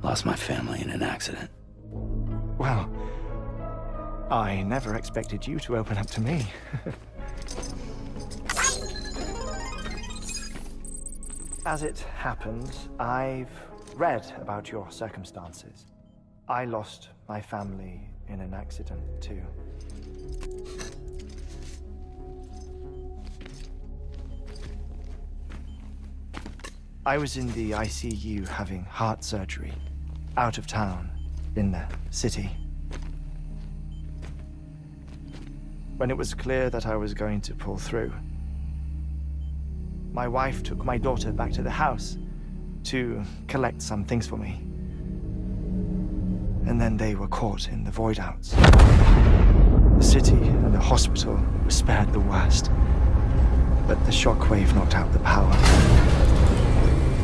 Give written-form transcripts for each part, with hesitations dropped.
Lost my family in an accident. Well, I never expected you to open up to me. As it happens, I've read about your circumstances. I lost my family in an accident, too. I was in the ICU having heart surgery, out of town, in the city. When it was clear that I was going to pull through, my wife took my daughter back to the house to collect some things for me. And then they were caught in the void-outs. The city and the hospital were spared the worst, but the shockwave knocked out the power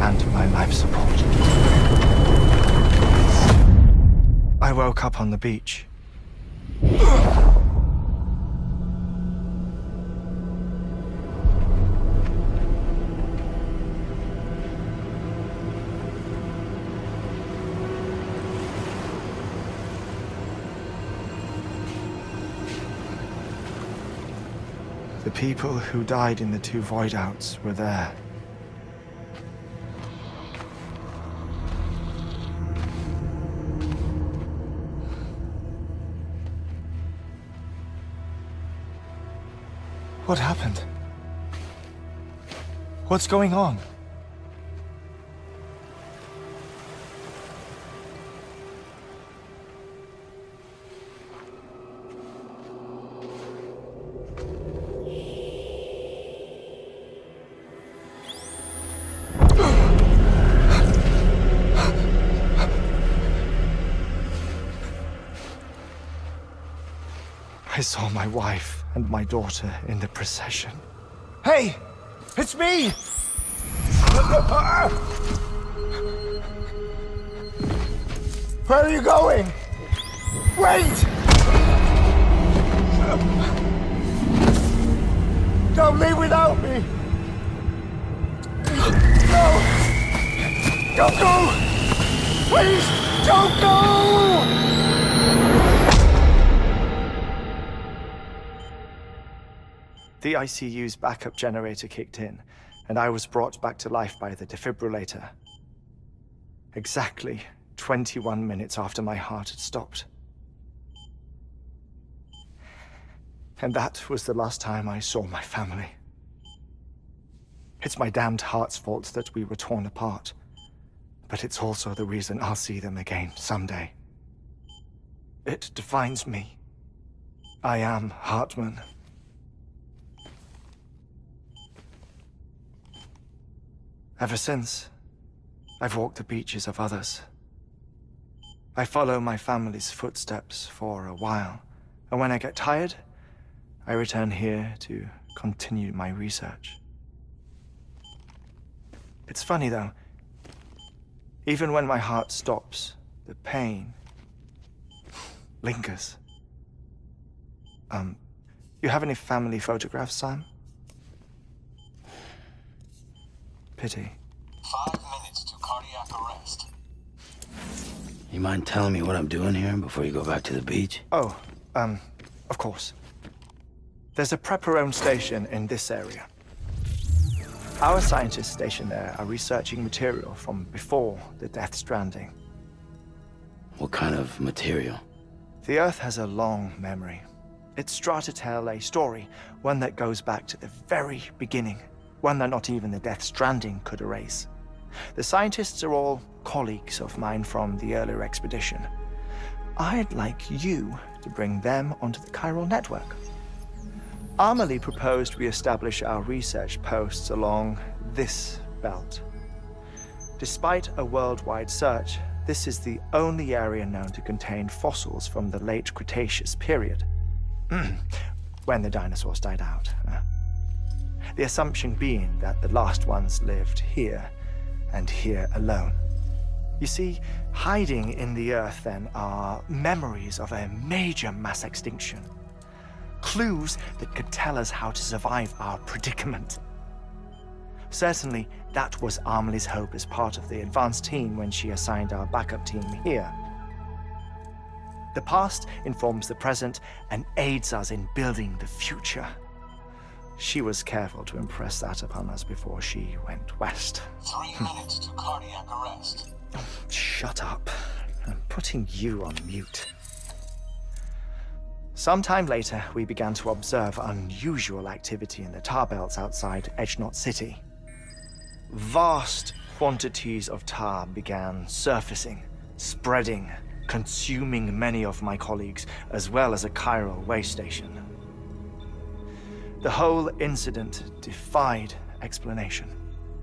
and my life support. I woke up on the beach. The people who died in the 2 void-outs were there. What happened? What's going on? I saw my wife and my daughter in the procession. Hey! It's me! Where are you going? Wait! Don't leave without me! No! Don't go! Please, don't go! The ICU's backup generator kicked in, and I was brought back to life by the defibrillator. Exactly 21 minutes after my heart had stopped. And that was the last time I saw my family. It's my damned heart's fault that we were torn apart, but it's also the reason I'll see them again someday. It defines me. I am Hartman. Ever since, I've walked the beaches of others. I follow my family's footsteps for a while, and when I get tired, I return here to continue my research. It's funny though, even when my heart stops, the pain lingers. You have any family photographs, Sam? Pity. 5 minutes to cardiac arrest. You mind telling me what I'm doing here before you go back to the beach? Oh, of course. There's a prep-your-own station in this area. Our scientists stationed there are researching material from before the Death Stranding. What kind of material? The Earth has a long memory. It's trying to tell a story, one that goes back to the very beginning. One that not even the Death Stranding could erase. The scientists are all colleagues of mine from the earlier expedition. I'd like you to bring them onto the chiral network. Amelie proposed we establish our research posts along this belt. Despite a worldwide search, this is the only area known to contain fossils from the late Cretaceous period, when the dinosaurs died out. The assumption being that the last ones lived here, and here alone. You see, hiding in the Earth then are memories of a major mass extinction. Clues that could tell us how to survive our predicament. Certainly, That was Amelie's hope as part of the advanced team when she assigned our backup team here. The past informs the present and aids us in building the future. She was careful to impress that upon us before she went west. 3 minutes to cardiac arrest. Shut up. I'm putting you on mute. Sometime later, we began to observe unusual activity in the tar belts outside Edgenot City. Vast quantities of tar began surfacing, spreading, consuming many of my colleagues, as well as a chiral way station. The whole incident defied explanation.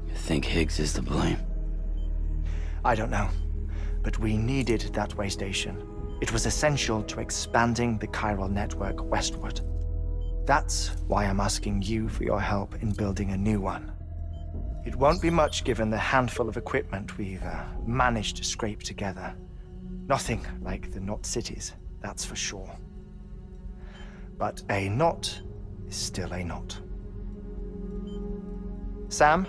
You think Higgs is to blame? I don't know, but we needed that way station. It was essential to expanding the chiral network westward. That's why I'm asking you for your help in building a new one. It won't be much given the handful of equipment we've managed to scrape together. Nothing like the knot cities, that's for sure. But a knot is still a knot. Sam,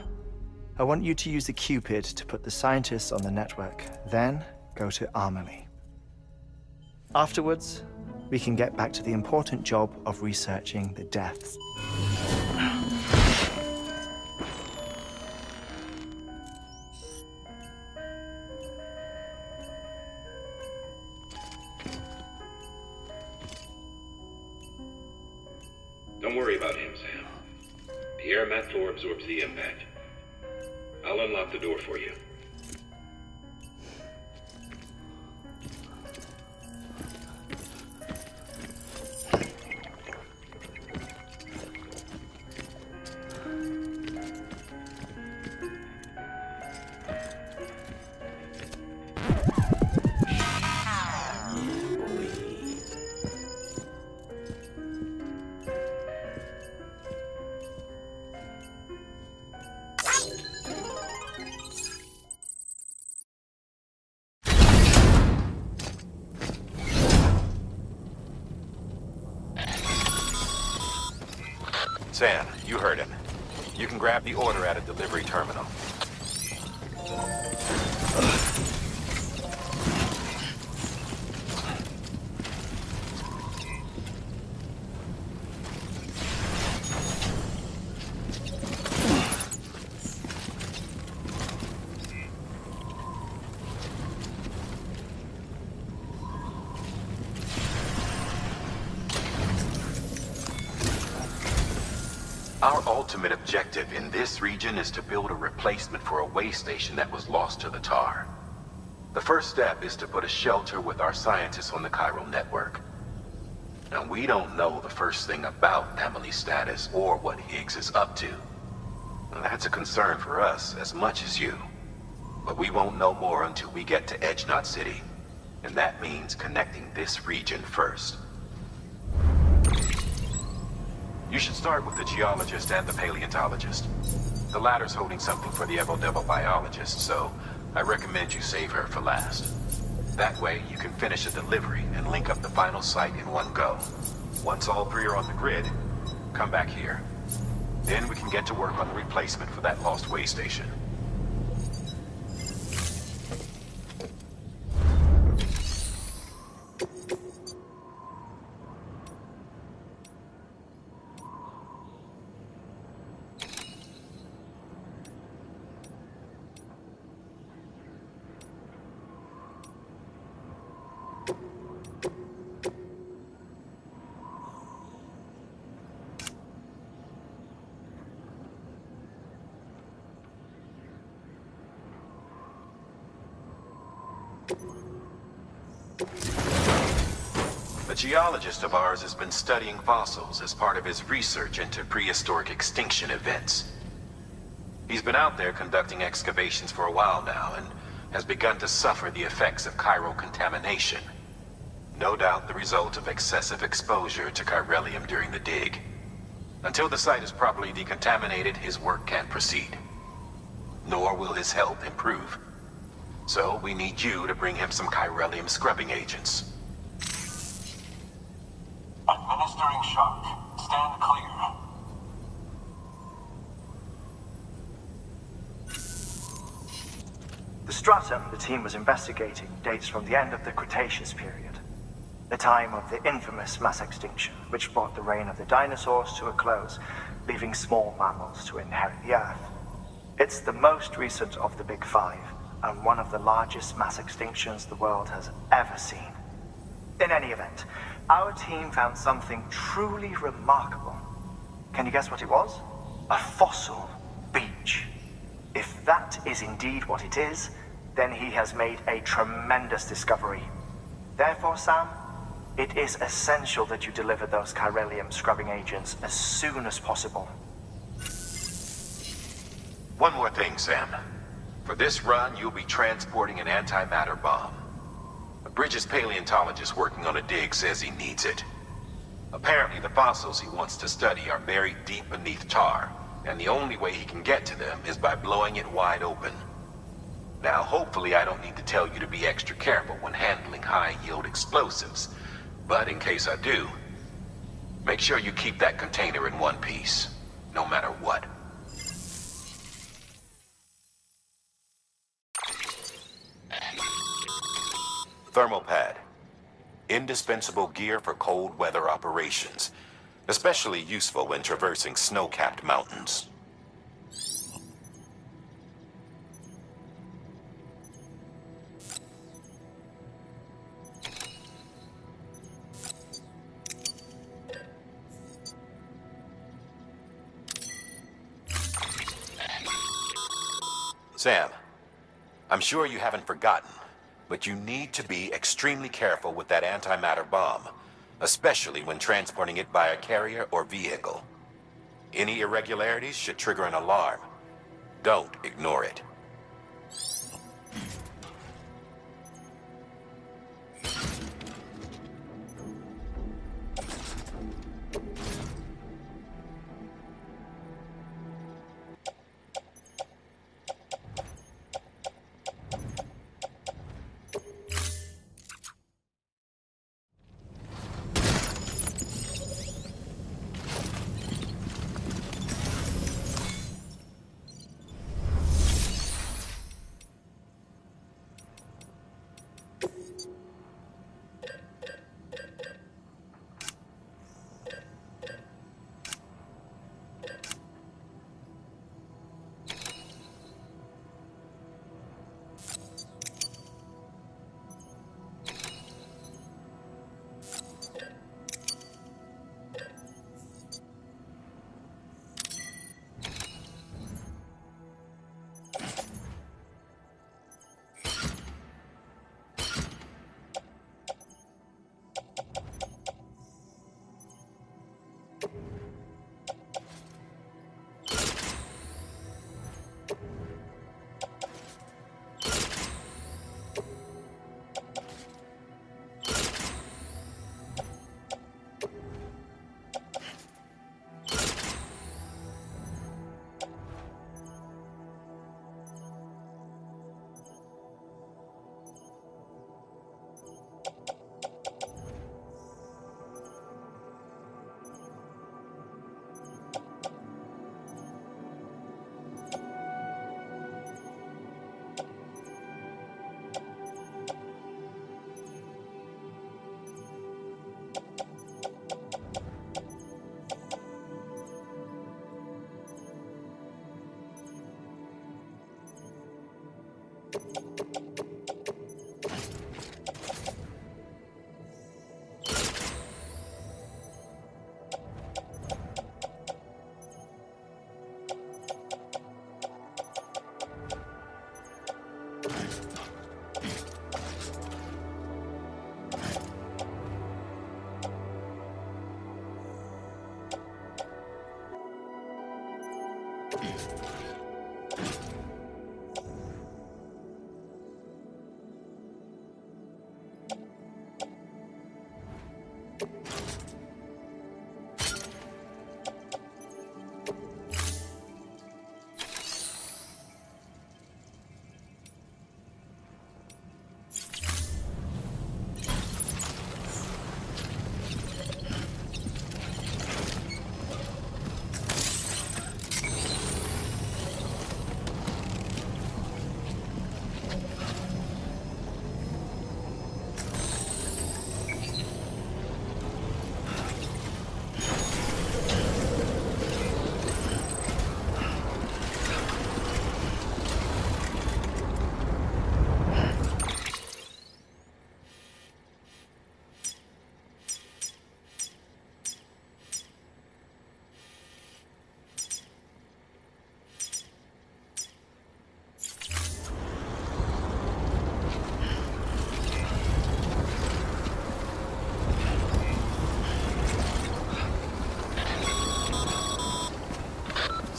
I want you to use the Cupid to put the scientists on the network, then go to Amelie. Afterwards, we can get back to the important job of researching the deaths. Don't worry about him, Sam. The air mat floor absorbs the impact. I'll unlock the door for you. Sam, you heard him. You can grab the order at a delivery terminal. Our ultimate objective in this region is to build a replacement for a way station that was lost to the tar. The first step is to put a shelter with our scientists on the chiral network. Now, we don't know the first thing about Amelie's status or what Higgs is up to. Now, that's a concern for us as much as you. But we won't know more until we get to Edgenot City. And that means connecting this region first. You should start with the geologist and the paleontologist. The latter's holding something for the Evo-Devo biologist, so I recommend you save her for last. That way, you can finish a delivery and link up the final site in one go. Once all three are on the grid, come back here. Then we can get to work on the replacement for that lost way station. A geologist of ours has been studying fossils as part of his research into prehistoric extinction events. He's been out there conducting excavations for a while now and has begun to suffer the effects of chiral contamination. No doubt the result of excessive exposure to chiralium during the dig. Until the site is properly decontaminated, his work can't proceed. Nor will his health improve. So we need you to bring him some chiralium scrubbing agents. Administering shock. Stand clear. stratum the team was investigating dates from the end of the Cretaceous period, the time of the infamous mass extinction, which brought the reign of the dinosaurs to a close, leaving small mammals to inherit the Earth. It's the most recent of the Big Five, and one of the largest mass extinctions the world has ever seen. In any event, our team found something truly remarkable. Can you guess what it was? A fossil beach. If that is indeed what it is, then he has made a tremendous discovery. Therefore, Sam, it is essential that you deliver those chiralium scrubbing agents as soon as possible. One more thing, Sam. For this run, you'll be transporting an antimatter bomb. A Bridges paleontologist working on a dig says he needs it. Apparently, the fossils he wants to study are buried deep beneath tar, and the only way he can get to them is by blowing it wide open. Now, hopefully I don't need to tell you to be extra careful when handling high-yield explosives, but in case I do, make sure you keep that container in one piece, no matter what. Thermal pad. Indispensable gear for cold weather operations, especially useful when traversing snow-capped mountains. Sam, I'm sure you haven't forgotten, but you need to be extremely careful with that antimatter bomb, especially when transporting it by a carrier or vehicle. Any irregularities should trigger an alarm. Don't ignore it.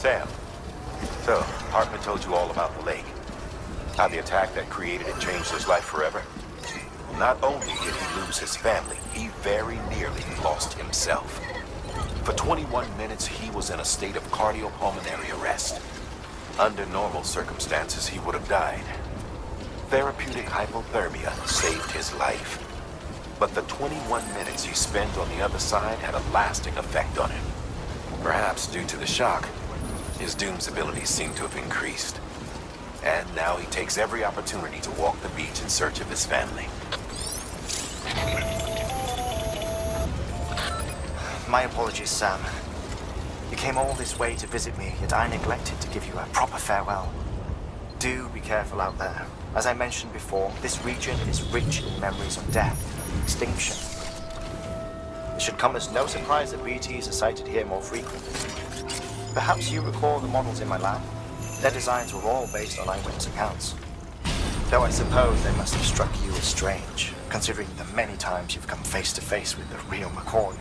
Sam, so Hartman told you all about the lake. How the attack that created it changed his life forever? Not only did he lose his family, he very nearly lost himself. For 21 minutes, he was in a state of cardiopulmonary arrest. Under normal circumstances, he would have died. Therapeutic hypothermia saved his life. But the 21 minutes he spent on the other side had a lasting effect on him. Perhaps due to the shock, his Doom's abilities seem to have increased. And now he takes every opportunity to walk the beach in search of his family. My apologies, Sam. You came all this way to visit me, yet I neglected to give you a proper farewell. Do be careful out there. As I mentioned before, this region is rich in memories of death and extinction. It should come as no surprise that BTs are sighted here more frequently. Perhaps you recall the models in my lab? Their designs were all based on eyewitness accounts. Though I suppose they must have struck you as strange, considering the many times you've come face to face with the real McCoy.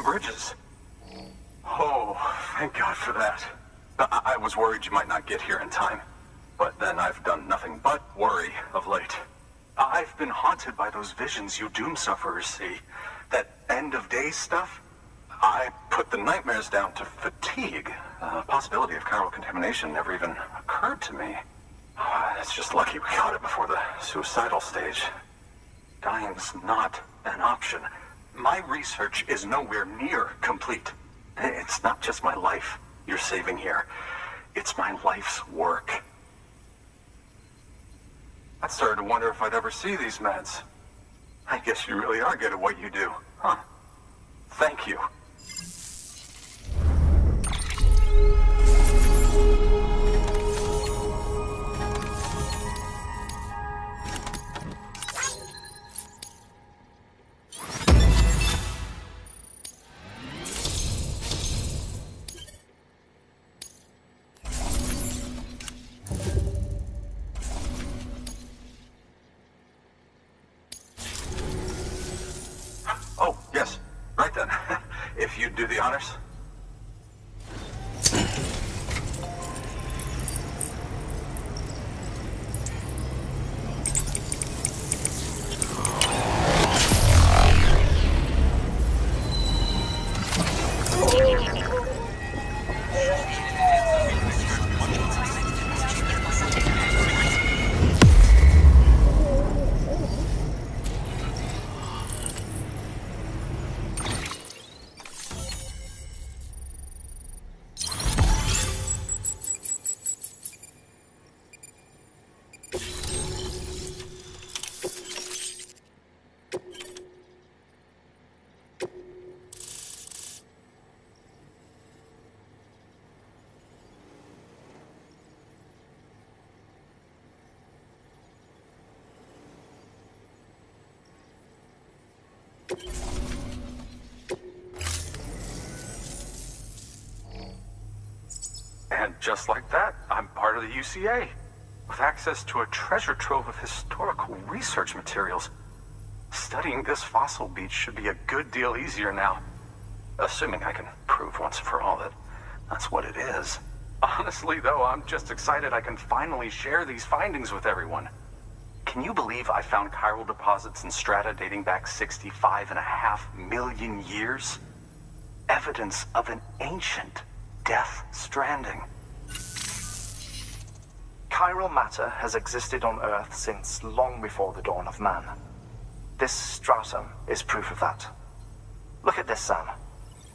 bridges. Oh, thank God for that. I was worried you might not get here in time. But then I've done nothing but worry of late. I've been haunted by those visions you doom sufferers see. That end-of-days stuff. I put the nightmares down to fatigue. The possibility of chiral contamination never even occurred to me. It's just lucky we got it before the suicidal stage. Dying's not an option. My research is nowhere near complete. It's not just my life you're saving here. It's my life's work. I started to wonder if I'd ever see these meds. I guess you really are good at what you do, huh? Thank you. Oh, yes. Right then. If you'd do the honors. And just like that, I'm part of the UCA, with access to a treasure trove of historical research materials. Studying this fossil beach should be a good deal easier now. Assuming I can prove once for all that that's what it is. Honestly, though, I'm just excited I can finally share these findings with everyone. Can you believe I found chiral deposits in strata dating back 65.5 million years? Evidence of an ancient death stranding. Chiral matter has existed on Earth since long before the dawn of man. This stratum is proof of that. Look at this, Sam.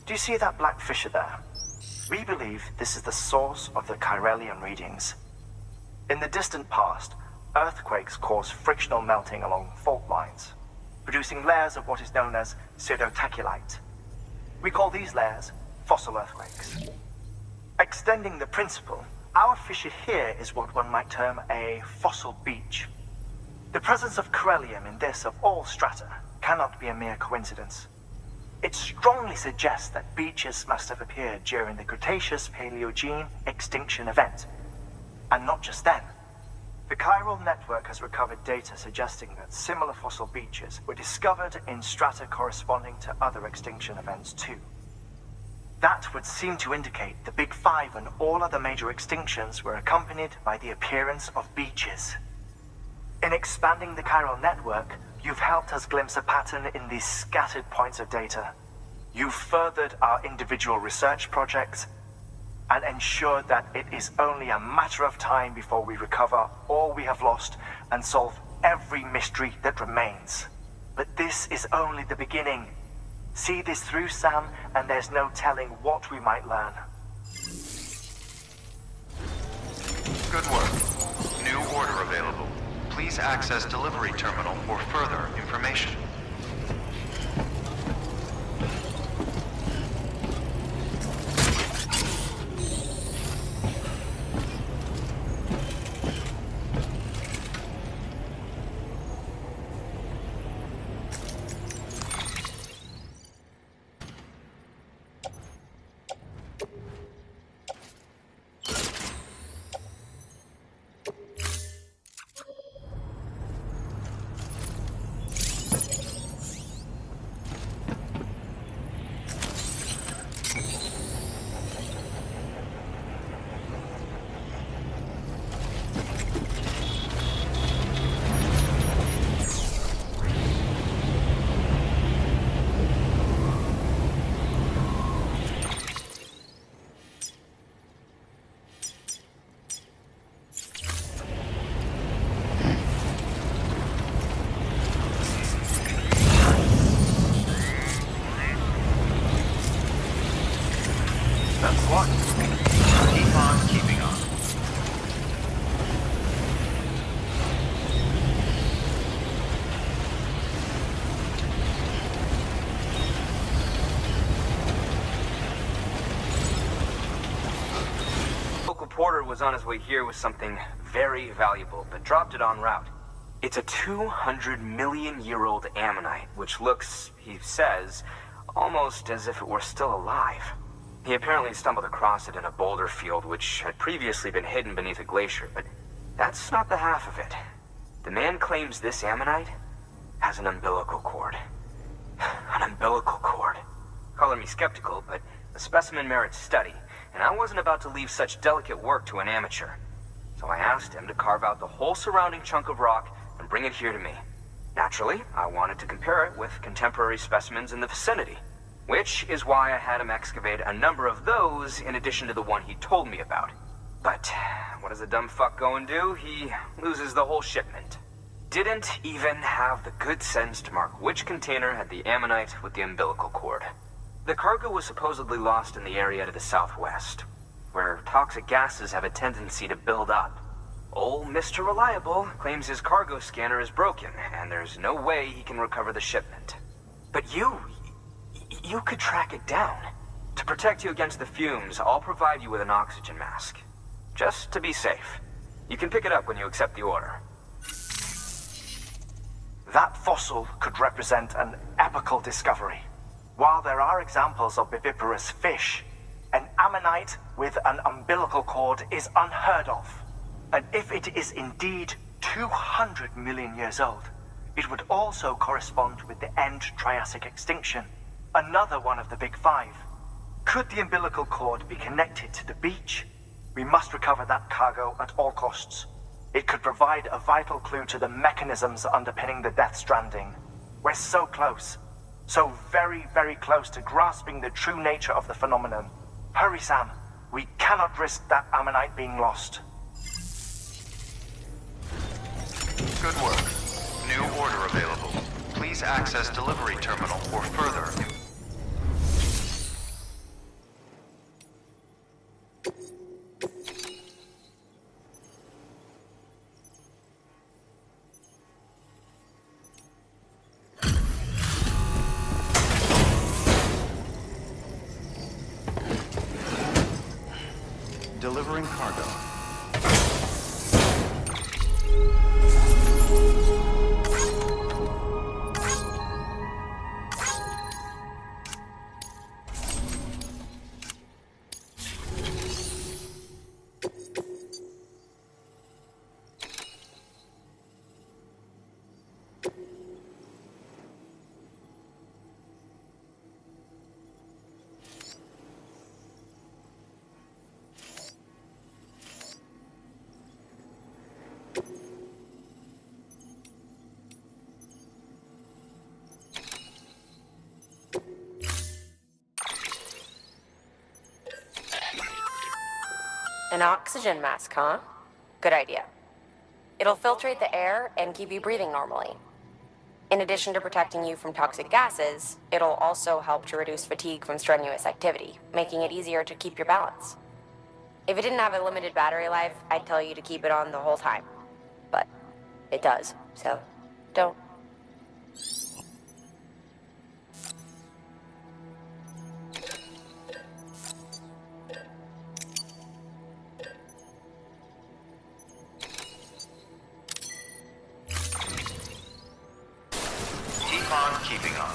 Do you see that black fissure there? We believe this is the source of the Chiralian readings. In the distant past, earthquakes caused frictional melting along fault lines, producing layers of what is known as pseudotachylite. We call these layers fossil earthquakes. Extending the principle, our fissure here is what one might term a fossil beach. The presence of chiralium in this of all strata cannot be a mere coincidence. It strongly suggests that beaches must have appeared during the Cretaceous-Paleogene extinction event. And not just then. The chiral network has recovered data suggesting that similar fossil beaches were discovered in strata corresponding to other extinction events too. That would seem to indicate the Big Five and all other major extinctions were accompanied by the appearance of beaches. In expanding the chiral network, you've helped us glimpse a pattern in these scattered points of data. You've furthered our individual research projects and ensured that it is only a matter of time before we recover all we have lost and solve every mystery that remains. But this is only the beginning. See this through, Sam, and there's no telling what we might learn. Good work. New order available. Please access delivery terminal for further information. Carter was on his way here with something very valuable, but dropped it en route. It's a 200-million-year-old ammonite, which looks, he says, almost as if it were still alive. He apparently stumbled across it in a boulder field which had previously been hidden beneath a glacier, but that's not the half of it. The man claims this ammonite has an umbilical cord. An umbilical cord. Color me skeptical, but the specimen merits study, and I wasn't about to leave such delicate work to an amateur. So I asked him to carve out the whole surrounding chunk of rock and bring it here to me. Naturally, I wanted to compare it with contemporary specimens in the vicinity, which is why I had him excavate a number of those in addition to the one he told me about. But what does the dumb fuck go and do? He loses the whole shipment. Didn't even have the good sense to mark which container had the ammonite with the umbilical cord. The cargo was supposedly lost in the area to the southwest, where toxic gases have a tendency to build up. Old Mr. Reliable claims his cargo scanner is broken, and there's no way he can recover the shipment. But you could track it down. To protect you against the fumes, I'll provide you with an oxygen mask. Just to be safe. You can pick it up when you accept the order. That fossil could represent an epical discovery. While there are examples of viviparous fish, an ammonite with an umbilical cord is unheard of. And if it is indeed 200 million years old, it would also correspond with the end Triassic extinction, another one of the big five. Could the umbilical cord be connected to the beach? We must recover that cargo at all costs. It could provide a vital clue to the mechanisms underpinning the Death Stranding. We're so close. So very, very close to grasping the true nature of the phenomenon. Hurry, Sam. We cannot risk that ammonite being lost. Good work. New order available. Please access delivery terminal for further. Delivering cargo. An oxygen mask, huh? Good idea. It'll filtrate the air and keep you breathing normally. In addition to protecting you from toxic gases, it'll also help to reduce fatigue from strenuous activity, making it easier to keep your balance. If it didn't have a limited battery life, I'd tell you to keep it on the whole time. But it does, so don't. Keep on keeping on.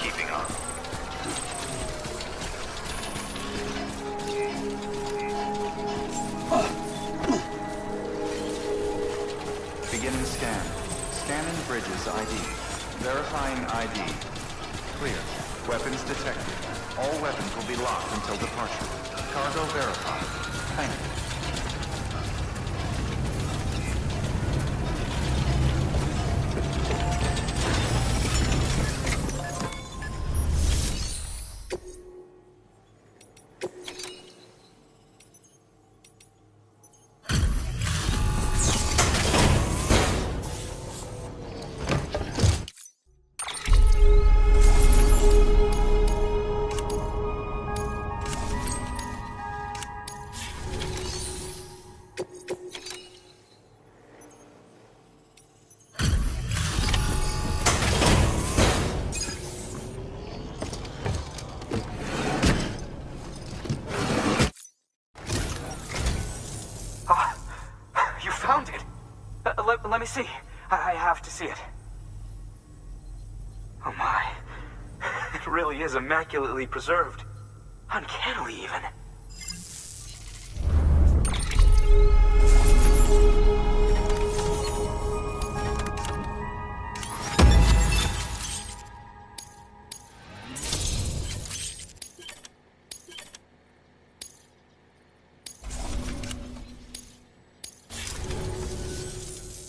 keeping on. Beginning scan. Scanning bridges ID. Verifying ID. Clear. Weapons detected. All weapons will be locked until departure. Cargo verified. Thank you. You found it! Let me see. I have to see it. Oh my. It really is immaculately preserved. Uncannily, even.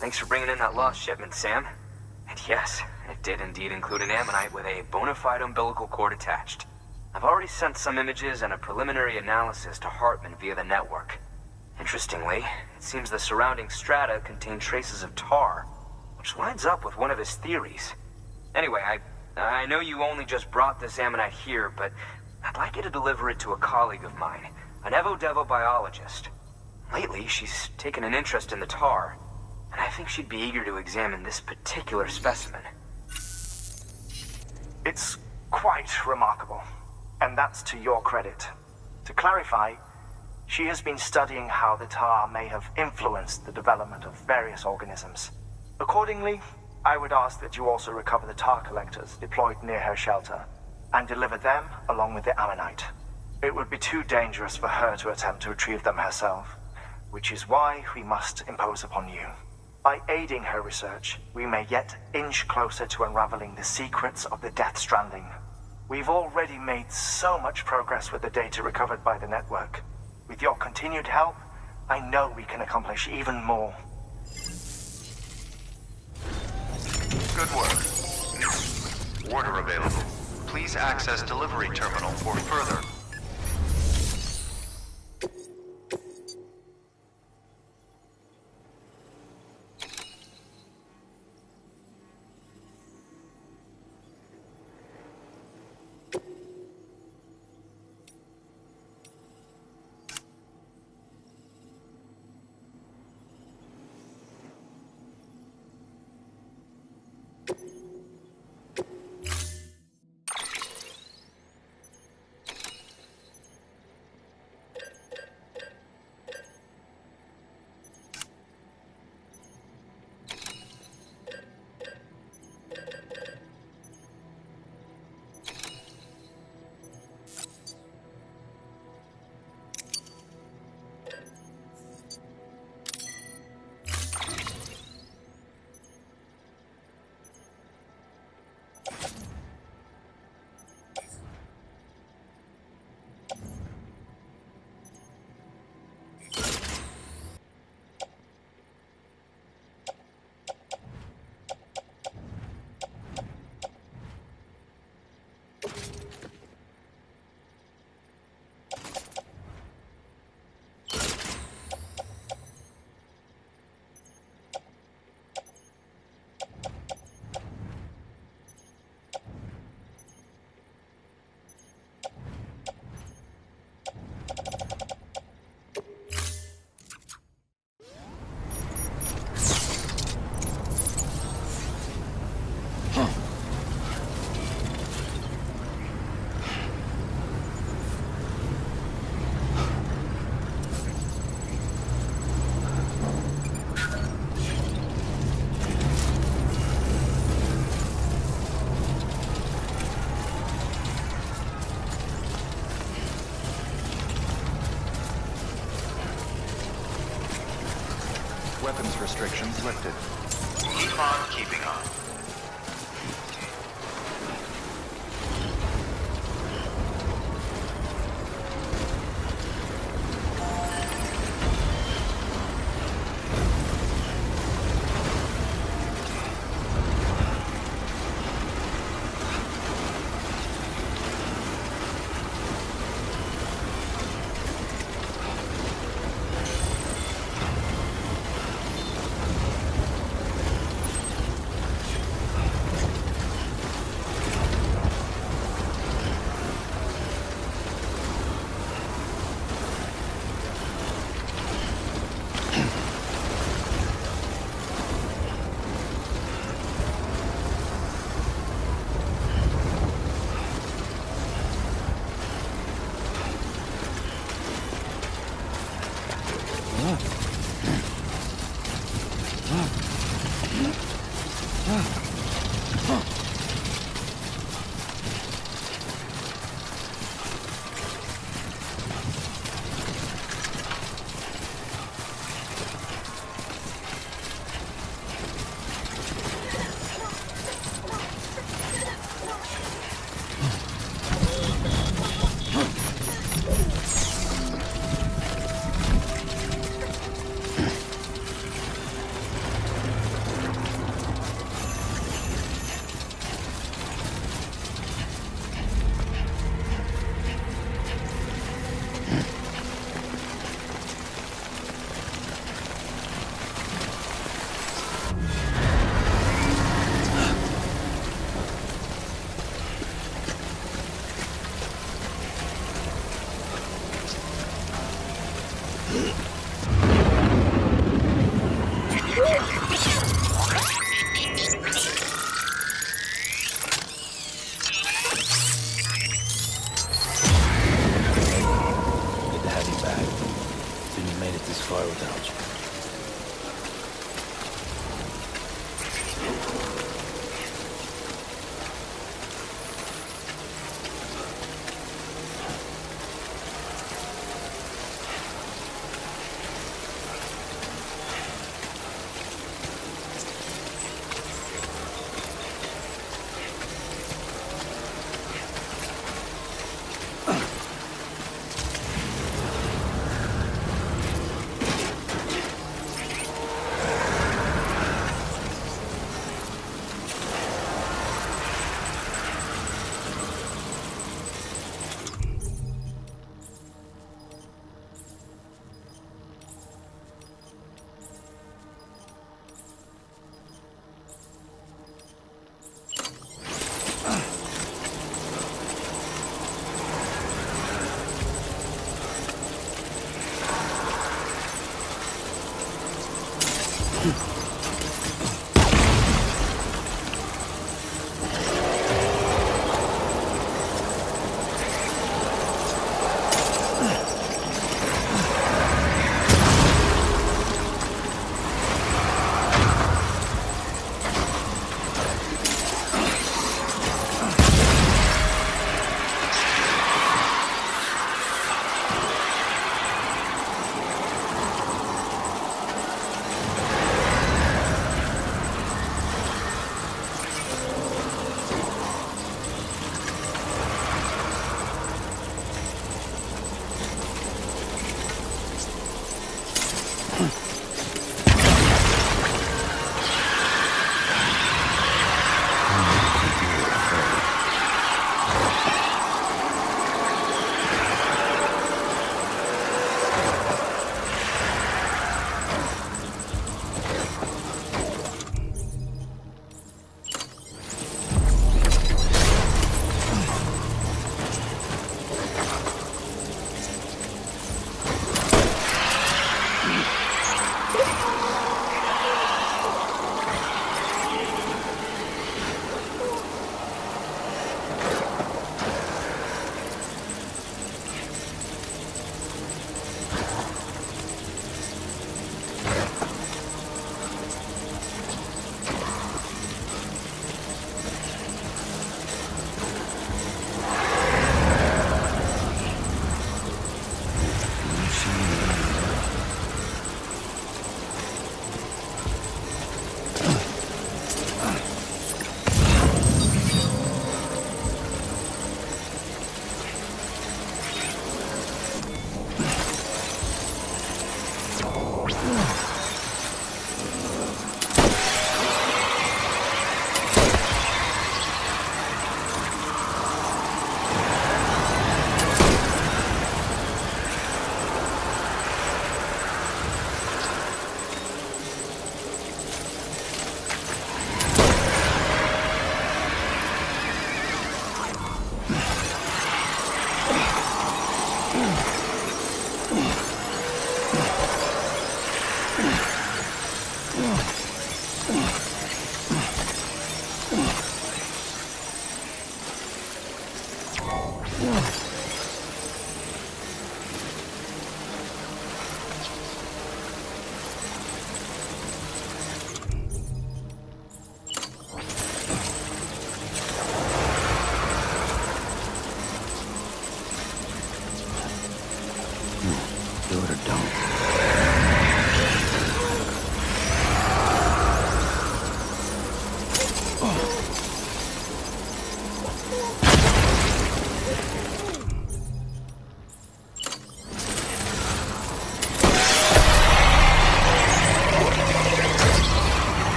Thanks for bringing in that lost shipment, Sam. And yes, it did indeed include an ammonite with a bona fide umbilical cord attached. I've already sent some images and a preliminary analysis to Hartman via the network. Interestingly, it seems the surrounding strata contain traces of tar, which lines up with one of his theories. Anyway, I know you only just brought this ammonite here, but I'd like you to deliver it to a colleague of mine, an Evo-Devo biologist. Lately, she's taken an interest in the tar, and I think she'd be eager to examine this particular specimen. It's quite remarkable, and that's to your credit. To clarify, she has been studying how the tar may have influenced the development of various organisms. Accordingly, I would ask that you also recover the tar collectors deployed near her shelter, and deliver them along with the ammonite. It would be too dangerous for her to attempt to retrieve them herself, which is why we must impose upon you. By aiding her research, we may yet inch closer to unraveling the secrets of the Death Stranding. We've already made so much progress with the data recovered by the network. With your continued help, I know we can accomplish even more. Good work. Order available. Please access delivery terminal for further. weapons restrictions lifted. Keep on keeping on.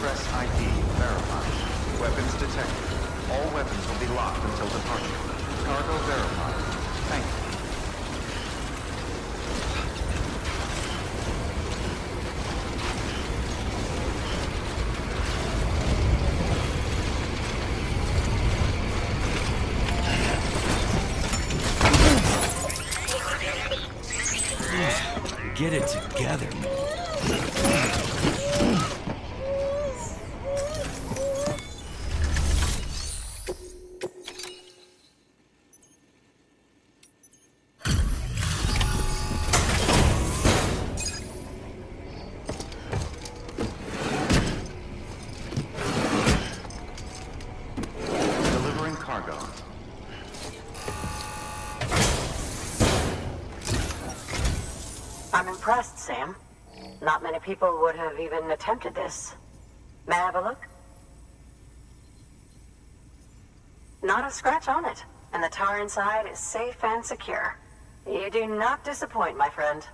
Express ID verified. Weapons detected. All weapons will be locked until departure. Cargo verified. Thank you. Get it together, man. Delivering cargo. I'm impressed, Sam. Not many people would have even attempted this. May I have a look? Not a scratch on it, and the tar inside is safe and secure. You do not disappoint, my friend.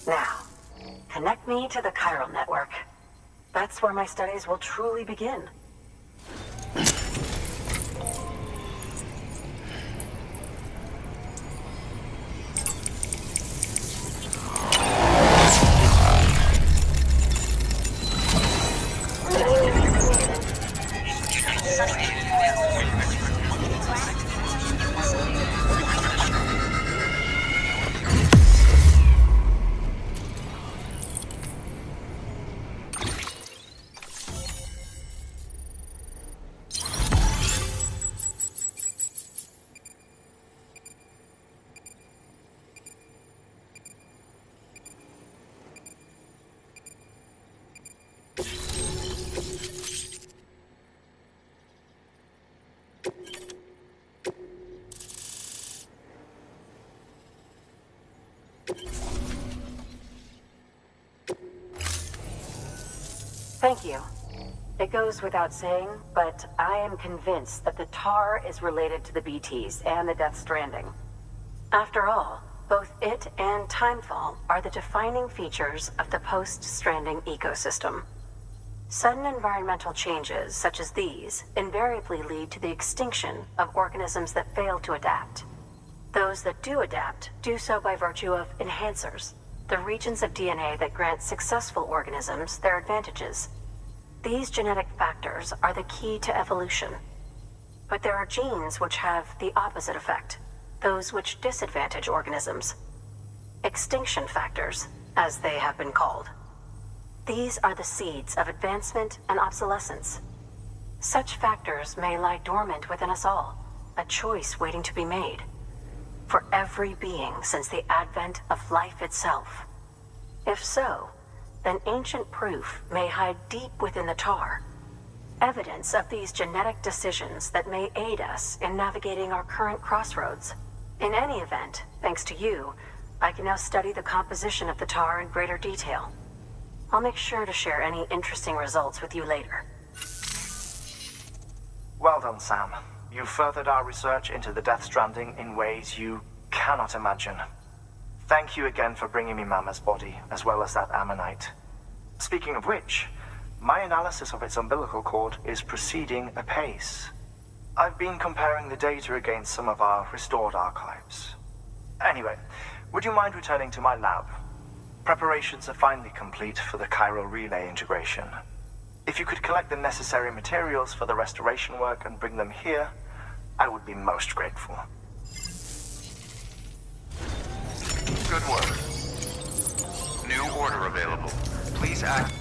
Now, connect me to the chiral network. That's where my studies will truly begin. Thank you. It goes without saying, but I am convinced that the tar is related to the BTs and the Death Stranding. After all, both it and Timefall are the defining features of the post-Stranding ecosystem. Sudden environmental changes such as these invariably lead to the extinction of organisms that fail to adapt. Those that do adapt do so by virtue of enhancers, the regions of DNA that grant successful organisms their advantages. These genetic factors are the key to evolution. But there are genes which have the opposite effect, those which disadvantage organisms. Extinction factors, as they have been called. These are the seeds of advancement and obsolescence. Such factors may lie dormant within us all, a choice waiting to be made. For every being since the advent of life itself. If so, then ancient proof may hide deep within the tar. Evidence of these genetic decisions that may aid us in navigating our current crossroads. In any event, thanks to you, I can now study the composition of the tar in greater detail. I'll make sure to share any interesting results with you later. Well done, Sam. You furthered our research into the Death Stranding in ways you cannot imagine. Thank you again for bringing me Mama's body, as well as that ammonite. Speaking of which, my analysis of its umbilical cord is proceeding apace. I've been comparing the data against some of our restored archives. Anyway, would you mind returning to my lab? Preparations are finally complete for the chiral relay integration. If you could collect the necessary materials for the restoration work and bring them here, I would be most grateful. Good work. New order available. Please act.